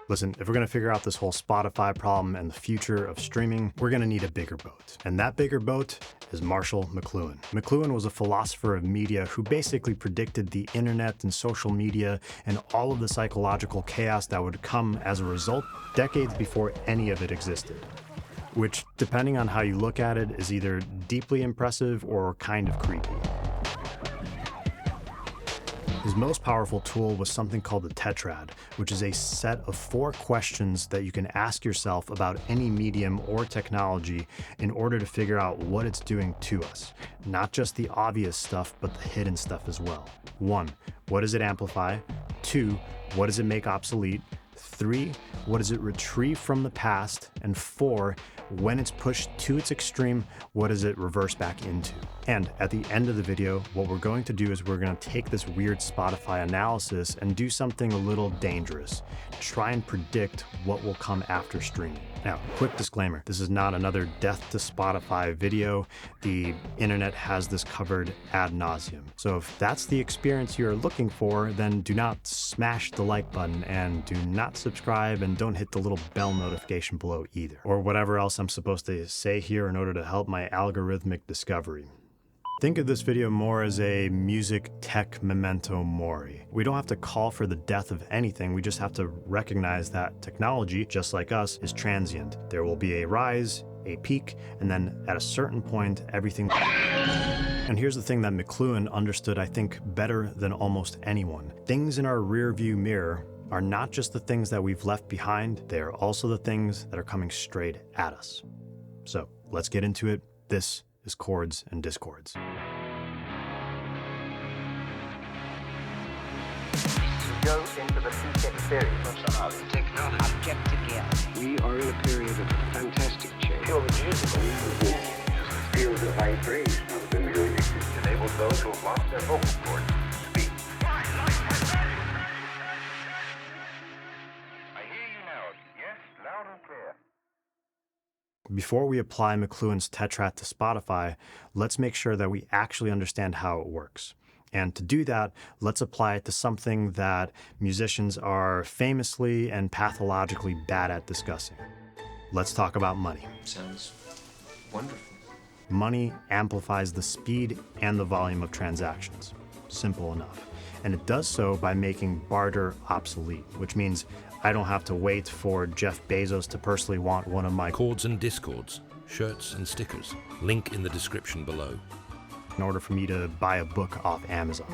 Listen, if we're gonna figure out this whole Spotify problem and the future of streaming, we're gonna need a bigger boat. And that bigger boat is Marshall McLuhan. McLuhan was a philosopher of media who basically predicted the internet and social media and all of the psychological chaos that would come as a result decades before any of it existed. Which, depending on how you look at it, is either deeply impressive or kind of creepy. His most powerful tool was something called the Tetrad, which is a set of 4 questions that you can ask yourself about any medium or technology in order to figure out what it's doing to us. Not just the obvious stuff, but the hidden stuff as well. 1, what does it amplify? 2, what does it make obsolete? 3, what does it retrieve from the past? And 4, when it's pushed to its extreme, what does it reverse back into? And at the end of the video, what we're going to do is we're going to take this weird Spotify analysis and do something a little dangerous. Try and predict what will come after streaming. Now, quick disclaimer, this is not another death to Spotify video. The internet has this covered ad nauseum. So if that's the experience you're looking for, then do not smash the like button and do not subscribe and don't hit the little bell notification below either, or whatever else I'm supposed to say here in order to help my algorithmic discovery. Think of this video more as a music tech memento mori. We don't have to call for the death of anything, we just have to recognize that technology, just like us, is transient. There will be a rise, a peak, and then at a certain point, everything... And here's the thing that McLuhan understood, I think, better than almost anyone. Things in our rearview mirror are not just the things that we've left behind, they are also the things that are coming straight at us. So, let's get into it. This is Chords and Discords. Go into the peak experience. Object again. We are in a period of fantastic change. Feel the musical. Feels of vibration of the music. Enables those who have lost their vocal cords to speak. I hear you now. Yes, loud and clear. Before we apply McLuhan's Tetrad to Spotify, let's make sure that we actually understand how it works. And to do that, let's apply it to something that musicians are famously and pathologically bad at discussing. Let's talk about money. Sounds wonderful. Money amplifies the speed and the volume of transactions. Simple enough. And it does so by making barter obsolete, which means I don't have to wait for Jeff Bezos to personally want one of my Chords and Discords, shirts and stickers. Link in the description below. in order for me to buy a book off Amazon.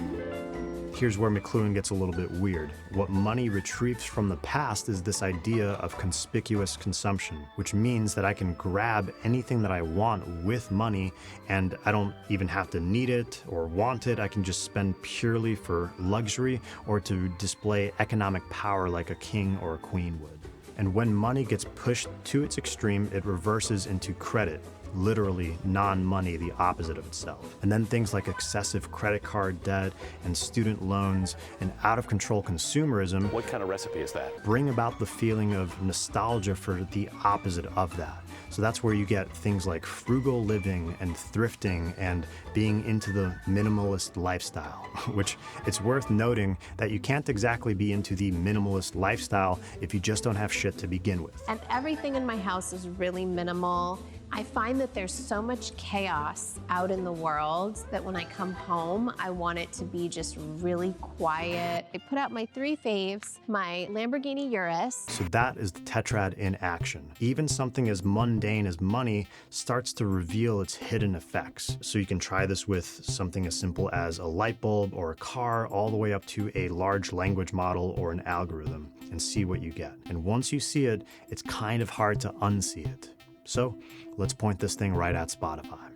Here's where McLuhan gets a little bit weird. What money retrieves from the past is this idea of conspicuous consumption, which means that I can grab anything that I want with money and I don't even have to need it or want it. I can just spend purely for luxury or to display economic power like a king or a queen would. And when money gets pushed to its extreme, it reverses into credit. Literally non-money, the opposite of itself. And then things like excessive credit card debt and student loans and out-of-control consumerism, What kind of recipe is that? bring about the feeling of nostalgia for the opposite of that. So that's where you get things like frugal living and thrifting and being into the minimalist lifestyle, which it's worth noting that you can't exactly be into the minimalist lifestyle if you just don't have shit to begin with. And everything in my house is really minimal. I find that there's so much chaos out in the world that when I come home, I want it to be just really quiet. I put out my 3 faves, my Lamborghini Urus. So that is the Tetrad in action. Even something as mundane as money starts to reveal its hidden effects. So you can try this with something as simple as a light bulb or a car, all the way up to a large language model or an algorithm, and see what you get. And once you see it, it's kind of hard to unsee it. So let's point this thing right at Spotify.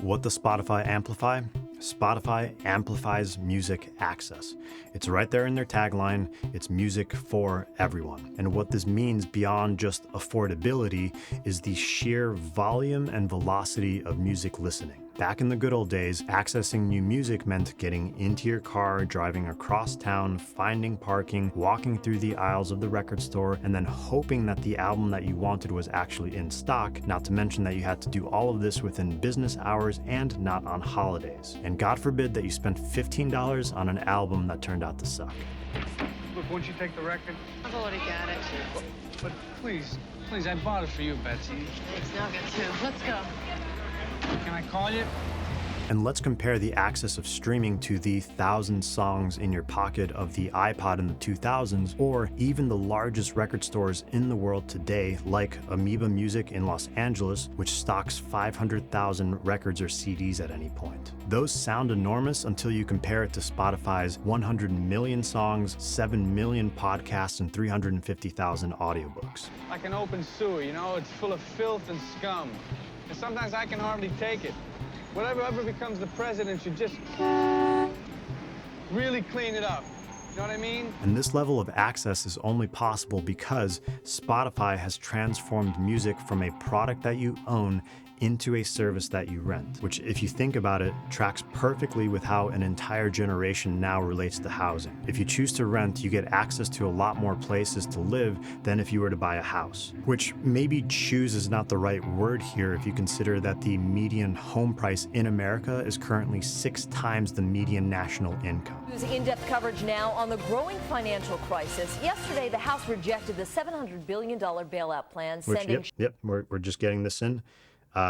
What does Spotify amplify? Spotify amplifies music access. It's right there in their tagline, it's music for everyone. And what this means beyond just affordability is the sheer volume and velocity of music listening. Back in the good old days, accessing new music meant getting into your car, driving across town, finding parking, walking through the aisles of the record store, and then hoping that the album that you wanted was actually in stock, not to mention that you had to do all of this within business hours and not on holidays. And God forbid that you spent $15 on an album that turned out to suck. Look, won't you take the record? I've already got it. But please, I bought it for you, Betsy. It's no good, too. Let's go. Can I call you? And let's compare the access of streaming to the 1,000 songs in your pocket of the iPod in the 2000s, or even the largest record stores in the world today, like Amoeba Music in Los Angeles, which stocks 500,000 records or CDs at any point. Those sound enormous until you compare it to Spotify's 100 million songs, 7 million podcasts, and 350,000 audiobooks. Like an open sewer, you know? It's full of filth and scum. And sometimes I can hardly take it. Whatever ever becomes the president should just really clean it up. You know what I mean? And this level of access is only possible because Spotify has transformed music from a product that you own into a service that you rent, which, if you think about it, tracks perfectly with how an entire generation now relates to housing. If you choose to rent, you get access to a lot more places to live than if you were to buy a house, which maybe choose is not the right word here if you consider that the median home price in America is currently 6 times the median national income. In-depth coverage now on the growing financial crisis. Yesterday, the House rejected the $700 billion bailout plan, sending... We're just getting this in.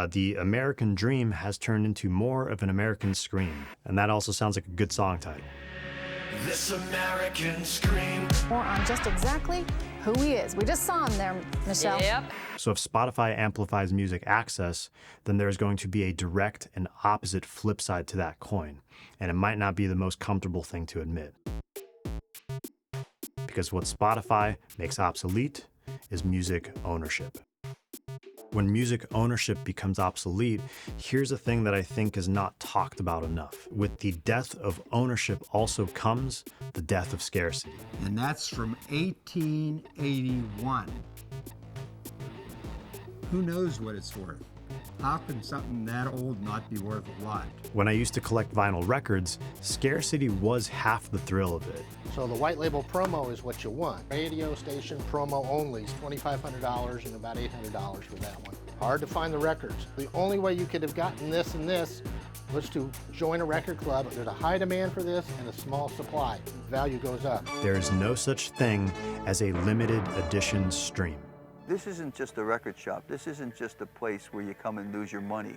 The American dream has turned into more of an American scream. And that also sounds like a good song title. This American scream. More on just exactly who he is. We just saw him there, Michelle. Yep. So if Spotify amplifies music access, then there's going to be a direct and opposite flip side to that coin. And it might not be the most comfortable thing to admit. Because what Spotify makes obsolete is music ownership. When music ownership becomes obsolete, here's a thing that I think is not talked about enough. With the death of ownership also comes the death of scarcity. And that's from 1881. Who knows what it's worth? How can something that old not be worth a lot? When I used to collect vinyl records, scarcity was half the thrill of it. So the white label promo is what you want. Radio station promo only is $2,500 and about $800 for that one. Hard to find the records. The only way you could have gotten this and this was to join a record club. There's a high demand for this and a small supply. Value goes up. There is no such thing as a limited edition stream. This isn't just a record shop. This isn't just a place where you come and lose your money.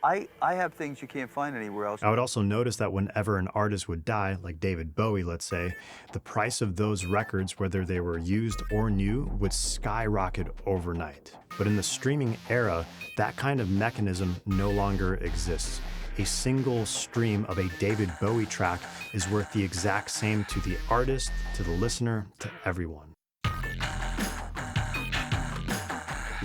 I have things you can't find anywhere else. I would also notice that whenever an artist would die, like David Bowie, let's say, the price of those records, whether they were used or new, would skyrocket overnight. But in the streaming era, that kind of mechanism no longer exists. A single stream of a David Bowie track is worth the exact same to the artist, to the listener, to everyone.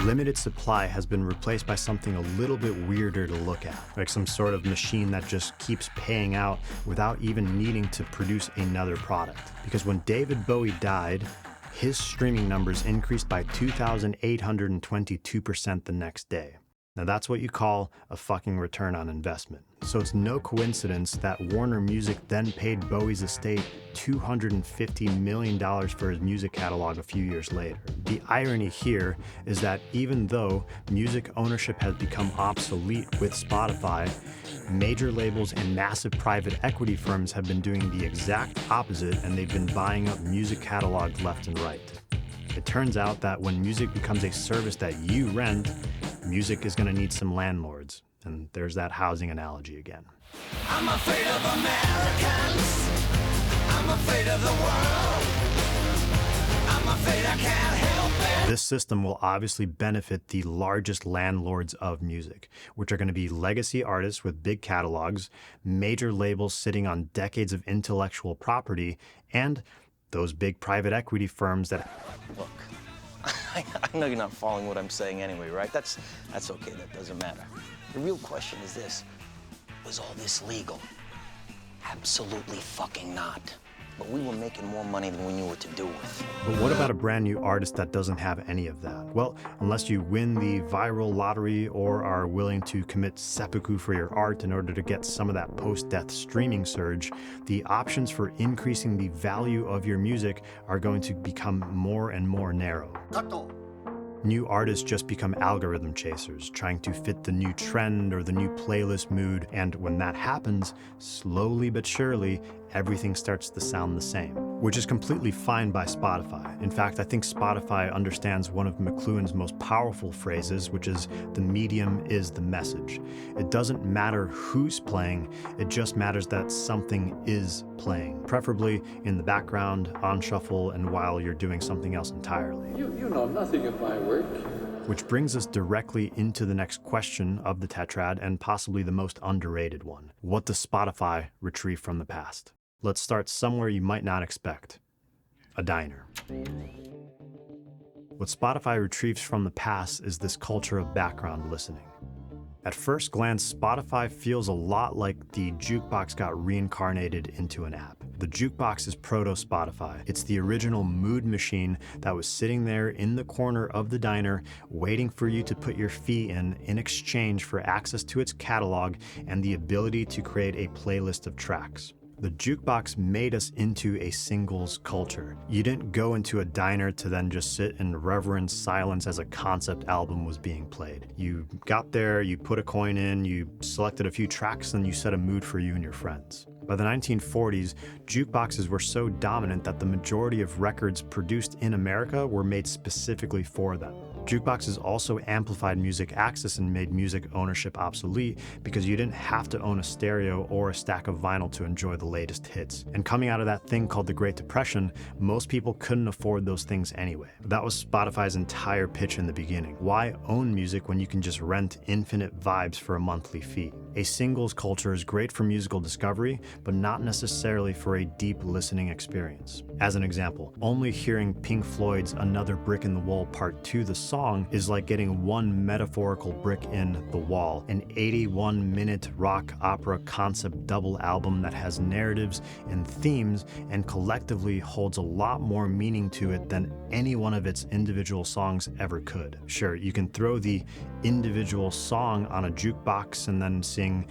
Limited supply has been replaced by something a little bit weirder to look at, like some sort of machine that just keeps paying out without even needing to produce another product. Because when David Bowie died, his streaming numbers increased by 2,822% the next day. Now that's what you call a fucking return on investment. So it's no coincidence that Warner Music then paid Bowie's estate $250 million for his music catalog a few years later. The irony here is that even though music ownership has become obsolete with Spotify, major labels and massive private equity firms have been doing the exact opposite, and they've been buying up music catalogs left and right. It turns out that when music becomes a service that you rent, music is going to need some landlords. And there's that housing analogy again. I'm afraid of Americans. I'm afraid of the world. I'm afraid I can't help it. This system will obviously benefit the largest landlords of music, which are going to be legacy artists with big catalogs, major labels sitting on decades of intellectual property, and those big private equity firms that... Look, I know you're not following what I'm saying anyway, right? That's okay, that doesn't matter. The real question is this: was all this legal? Absolutely fucking not. But we were making more money than we knew what to do with. But what about a brand new artist that doesn't have any of that? Well, unless you win the viral lottery or are willing to commit seppuku for your art in order to get some of that post-death streaming surge, the options for increasing the value of your music are going to become more and more narrow. New artists just become algorithm chasers, trying to fit the new trend or the new playlist mood, and when that happens, slowly but surely, everything starts to sound the same, which is completely fine by Spotify. In fact, I think Spotify understands one of McLuhan's most powerful phrases, which is, the medium is the message. It doesn't matter who's playing, it just matters that something is playing, preferably in the background, on shuffle, and while you're doing something else entirely. You know nothing of my work. Which brings us directly into the next question of the Tetrad, and possibly the most underrated one. What does Spotify retrieve from the past? Let's start somewhere you might not expect. A diner. What Spotify retrieves from the past is this culture of background listening. At first glance, Spotify feels a lot like the jukebox got reincarnated into an app. The jukebox is proto-Spotify. It's the original mood machine that was sitting there in the corner of the diner, waiting for you to put your fee in exchange for access to its catalog and the ability to create a playlist of tracks. The jukebox made us into a singles culture. You didn't go into a diner to then just sit in reverent silence as a concept album was being played. You got there, you put a coin in, you selected a few tracks, and you set a mood for you and your friends. By the 1940s, jukeboxes were so dominant that the majority of records produced in America were made specifically for them. Jukeboxes also amplified music access and made music ownership obsolete because you didn't have to own a stereo or a stack of vinyl to enjoy the latest hits. And coming out of that thing called the Great Depression, most people couldn't afford those things anyway. That was Spotify's entire pitch in the beginning. Why own music when you can just rent infinite vibes for a monthly fee? A singles culture is great for musical discovery, but not necessarily for a deep listening experience. As an example, only hearing Pink Floyd's Another Brick in the Wall Part 2, the song, is like getting one metaphorical brick in the wall, an 81-minute rock opera concept double album that has narratives and themes and collectively holds a lot more meaning to it than any one of its individual songs ever could. Sure, you can throw the individual song on a jukebox and then sing,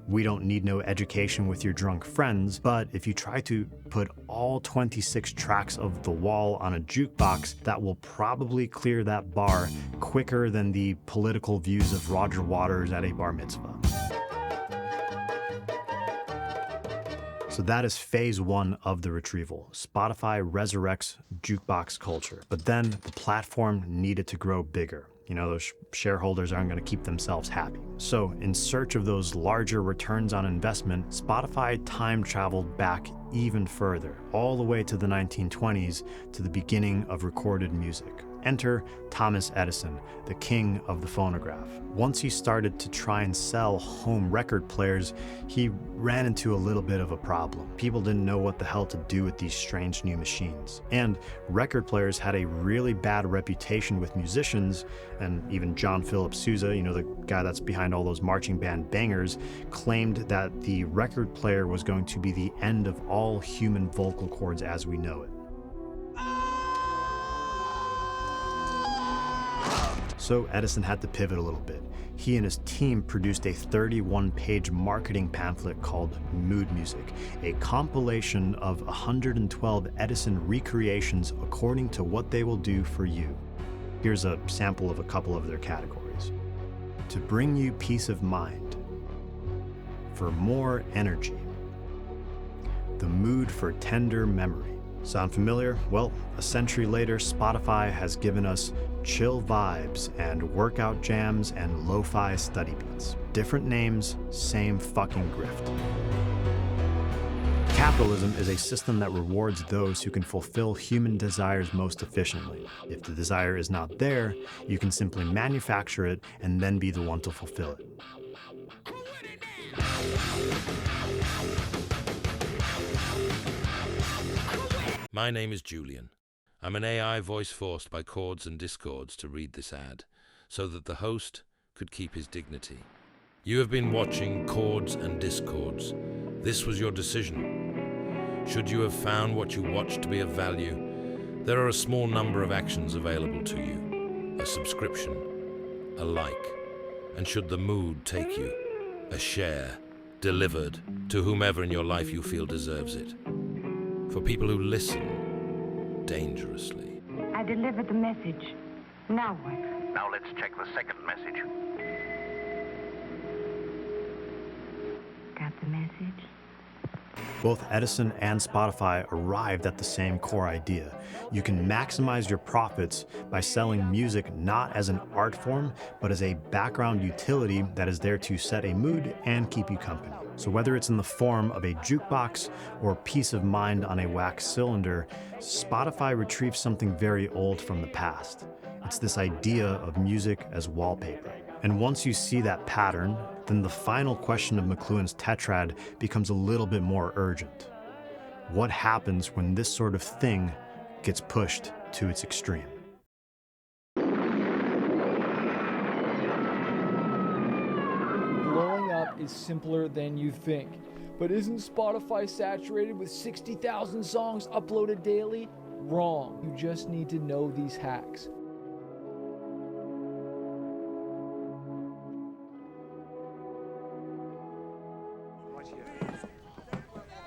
We Don't Need No Education with your drunk friends, but if you try to put all 26 tracks of The Wall on a jukebox, that will probably clear that bar quicker than the political views of Roger Waters at a bar mitzvah. So that is phase one of the retrieval. Spotify resurrects jukebox culture, but then the platform needed to grow bigger. Those shareholders aren't going to keep themselves happy. So in search of those larger returns on investment, Spotify time traveled back even further, all the way to the 1920s, to the beginning of recorded music. Enter Thomas Edison, the king of the phonograph. Once he started to try and sell home record players, he ran into a little bit of a problem. People didn't know what the hell to do with these strange new machines. And record players had a really bad reputation with musicians, and even John Philip Sousa, the guy that's behind all those marching band bangers, claimed that the record player was going to be the end of all human vocal cords as we know it. So Edison had to pivot a little bit. He and his team produced a 31-page marketing pamphlet called Mood Music, a compilation of 112 Edison recreations according to what they will do for you. Here's a sample of a couple of their categories. To bring you peace of mind. For more energy. The mood for tender memory. Sound familiar? Well, a century later, Spotify has given us chill vibes and workout jams and lo-fi study beats. Different names, same fucking grift. Capitalism is a system that rewards those who can fulfill human desires most efficiently. If the desire is not there, you can simply manufacture it and then be the one to fulfill it. My name is Julian. I'm an AI voice forced by Chords and Discords to read this ad, so that the host could keep his dignity. You have been watching Chords and Discords. This was your decision. Should you have found what you watched to be of value, there are a small number of actions available to you. A subscription, a like, and should the mood take you, a share, delivered to whomever in your life you feel deserves it. For people who listen dangerously. I delivered the message. Now what? Now let's check the second message. Got the message? Both Edison and Spotify arrived at the same core idea. You can maximize your profits by selling music not as an art form, but as a background utility that is there to set a mood and keep you company. So whether it's in the form of a jukebox or peace of mind on a wax cylinder, Spotify retrieves something very old from the past. It's this idea of music as wallpaper. And once you see that pattern, then the final question of McLuhan's Tetrad becomes a little bit more urgent. What happens when this sort of thing gets pushed to its extreme? Blowing up is simpler than you think. But isn't Spotify saturated with 60,000 songs uploaded daily? Wrong. You just need to know these hacks.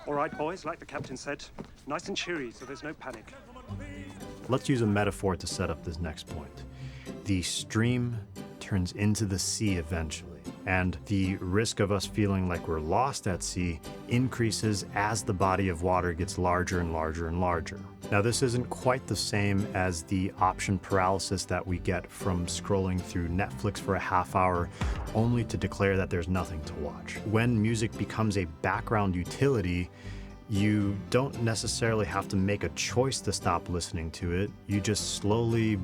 All right, boys, like the captain said, nice and cheery, so there's no panic. Let's use a metaphor to set up this next point. The stream turns into the sea eventually, and the risk of us feeling like we're lost at sea increases as the body of water gets larger and larger and larger. Now, this isn't quite the same as the option paralysis that we get from scrolling through Netflix for a half hour only to declare that there's nothing to watch. When music becomes a background utility, you don't necessarily have to make a choice to stop listening to it. You just slowly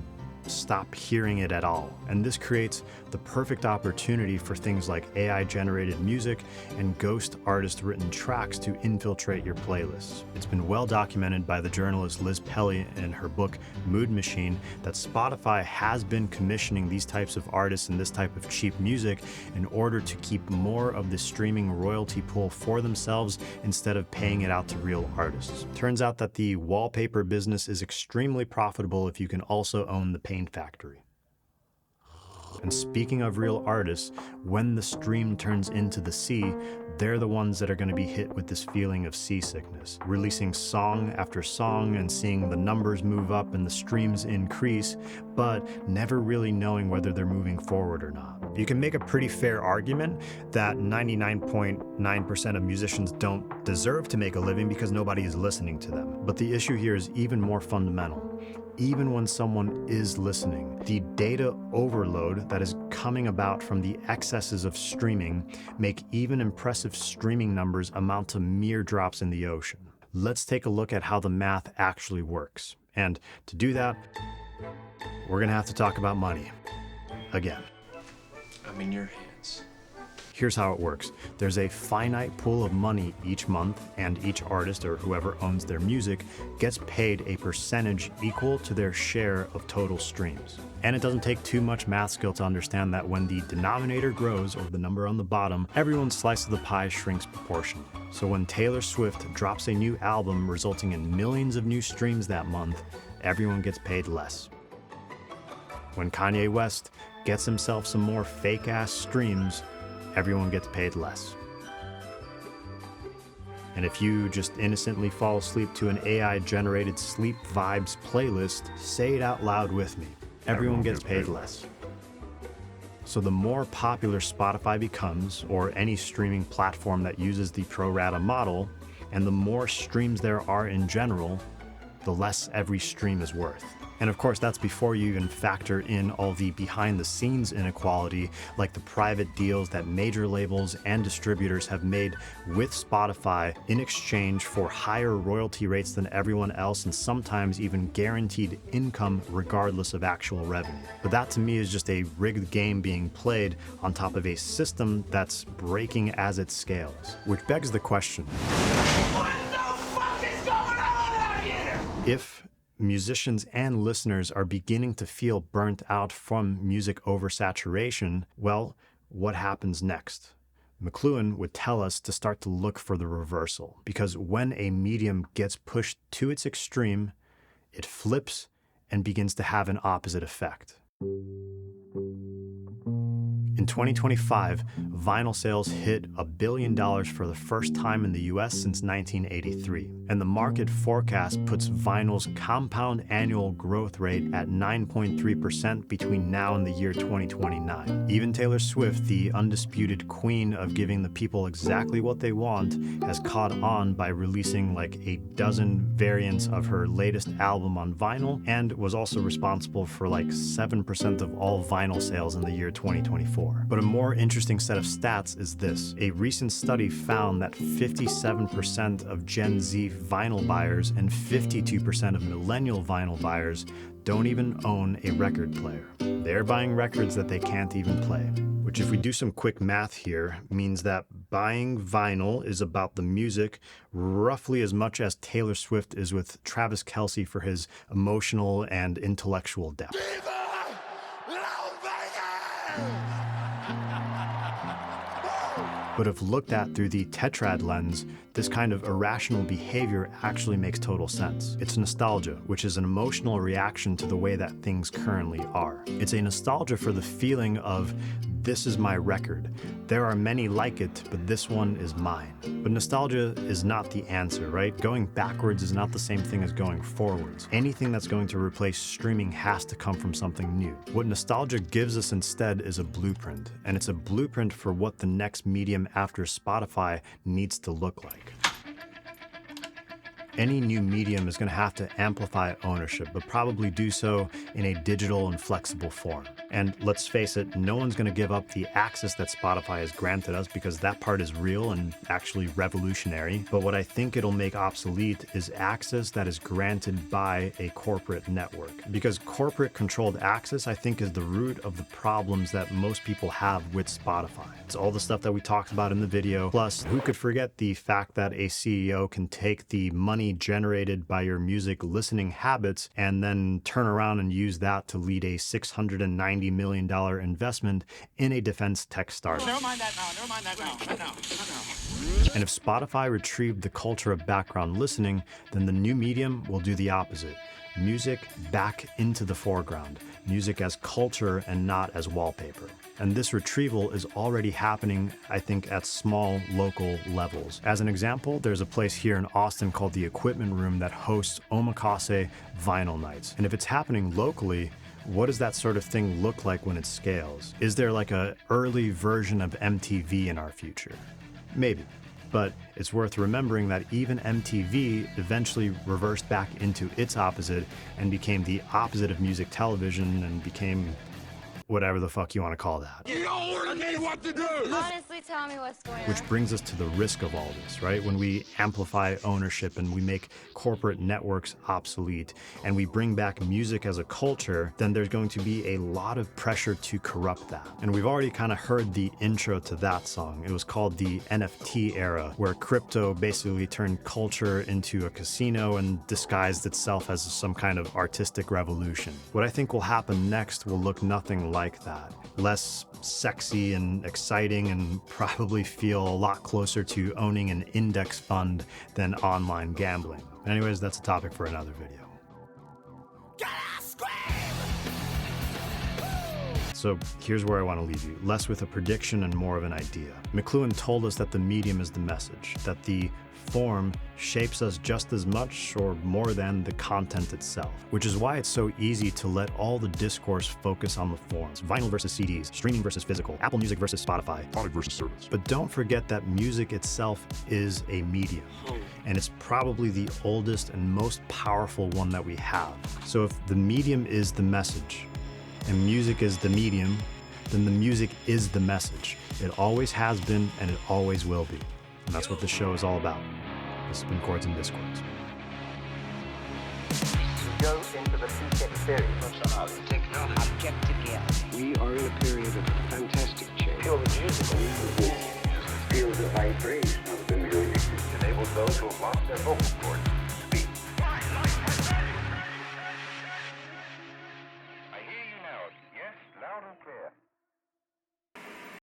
stop hearing it at all. And this creates the perfect opportunity for things like AI-generated music and ghost artist-written tracks to infiltrate your playlists. It's been well documented by the journalist Liz Pelly in her book Mood Machine that Spotify has been commissioning these types of artists and this type of cheap music in order to keep more of the streaming royalty pool for themselves instead of paying it out to real artists. Turns out that the wallpaper business is extremely profitable if you can also own the paint factory. And speaking of real artists, when the stream turns into the sea, they're the ones that are going to be hit with this feeling of seasickness, releasing song after song and seeing the numbers move up and the streams increase, but never really knowing whether they're moving forward or not. You can make a pretty fair argument that 99.9% of musicians don't deserve to make a living because nobody is listening to them. But the issue here is even more fundamental. Even when someone is listening, the data overload that is coming about from the excesses of streaming make even impressive streaming numbers amount to mere drops in the ocean. Let's take a look at how the math actually works. And to do that, we're gonna have to talk about money again. I'm in your hands. Here's how it works. There's a finite pool of money each month, and each artist or whoever owns their music gets paid a percentage equal to their share of total streams. And it doesn't take too much math skill to understand that when the denominator grows, or the number on the bottom, everyone's slice of the pie shrinks proportionally. So when Taylor Swift drops a new album resulting in millions of new streams that month, everyone gets paid less. When Kanye West gets himself some more fake-ass streams, everyone gets paid less. And if you just innocently fall asleep to an AI-generated sleep vibes playlist, say it out loud with me. Everyone gets paid less. So the more popular Spotify becomes, or any streaming platform that uses the pro rata model, and the more streams there are in general, the less every stream is worth. And of course, that's before you even factor in all the behind-the-scenes inequality, like the private deals that major labels and distributors have made with Spotify in exchange for higher royalty rates than everyone else, and sometimes even guaranteed income regardless of actual revenue. But that to me is just a rigged game being played on top of a system that's breaking as it scales. Which begs the question, What the fuck is going on out here? If musicians and listeners are beginning to feel burnt out from music oversaturation, well, what happens next? McLuhan would tell us to start to look for the reversal, because when a medium gets pushed to its extreme, it flips and begins to have an opposite effect. In 2025, vinyl sales hit $1 billion for the first time in the US since 1983, and the market forecast puts vinyl's compound annual growth rate at 9.3% between now and the year 2029. Even Taylor Swift, the undisputed queen of giving the people exactly what they want, has caught on by releasing like a dozen variants of her latest album on vinyl, and was also responsible for like 7% of all vinyl sales in the year 2024. But a more interesting set of stats is this. A recent study found that 57% of Gen Z vinyl buyers and 52% of millennial vinyl buyers don't even own a record player. They're buying records that they can't even play. Which, if we do some quick math here, means that buying vinyl is about the music roughly as much as Taylor Swift is with Travis Kelce for his emotional and intellectual depth. But if looked at through the Tetrad lens, this kind of irrational behavior actually makes total sense. It's nostalgia, which is an emotional reaction to the way that things currently are. It's a nostalgia for the feeling of, this is my record. There are many like it, but this one is mine. But nostalgia is not the answer, right? Going backwards is not the same thing as going forwards. Anything that's going to replace streaming has to come from something new. What nostalgia gives us instead is a blueprint, and it's a blueprint for what the next medium after Spotify needs to look like. Any new medium is going to have to amplify ownership, but probably do so in a digital and flexible form. And let's face it, no one's going to give up the access that Spotify has granted us, because that part is real and actually revolutionary. But what I think it'll make obsolete is access that is granted by a corporate network. Because corporate controlled access, I think, is the root of the problems that most people have with Spotify. It's all the stuff that we talked about in the video. Plus, who could forget the fact that a CEO can take the money generated by your music listening habits and then turn around and use that to lead a $690 million investment in a defense tech startup. Never mind that now. And if Spotify retrieved the culture of background listening, then the new medium will do the opposite. Music back into the foreground. Music as culture and not as wallpaper. And this retrieval is already happening, I think, at small local levels. As an example, there's a place here in Austin called the Equipment Room that hosts omakase vinyl nights. And if it's happening locally, what does that sort of thing look like when it scales? Is there like an early version of MTV in our future? Maybe. But it's worth remembering that even MTV eventually reversed back into its opposite and became the opposite of music television and became whatever the fuck you want to call that. You don't order me what to do! Honestly, tell me what's going on. Which brings us to the risk of all this, right? When we amplify ownership and we make corporate networks obsolete and we bring back music as a culture, then there's going to be a lot of pressure to corrupt that. And we've already kind of heard the intro to that song. It was called the NFT era, where crypto basically turned culture into a casino and disguised itself as some kind of artistic revolution. What I think will happen next will look nothing like that. Less sexy and exciting, and probably feel a lot closer to owning an index fund than online gambling. Anyways, that's a topic for another video. So here's where I want to leave you, less with a prediction and more of an idea. McLuhan told us that the medium is the message, that the form shapes us just as much or more than the content itself, which is why it's so easy to let all the discourse focus on the forms. Vinyl versus CDs, streaming versus physical, Apple Music versus Spotify, product versus service. But don't forget that music itself is a medium, and it's probably the oldest and most powerful one that we have. So if the medium is the message, and music is the medium, then the music is the message. It always has been, and it always will be. And that's what this show is all about. This has been Chords and Discords. Go into the Titanic theory. Object together. We are in a period of fantastic change. Feel the musical. Feels the vibration of the music. Enables those who have lost their vocal cords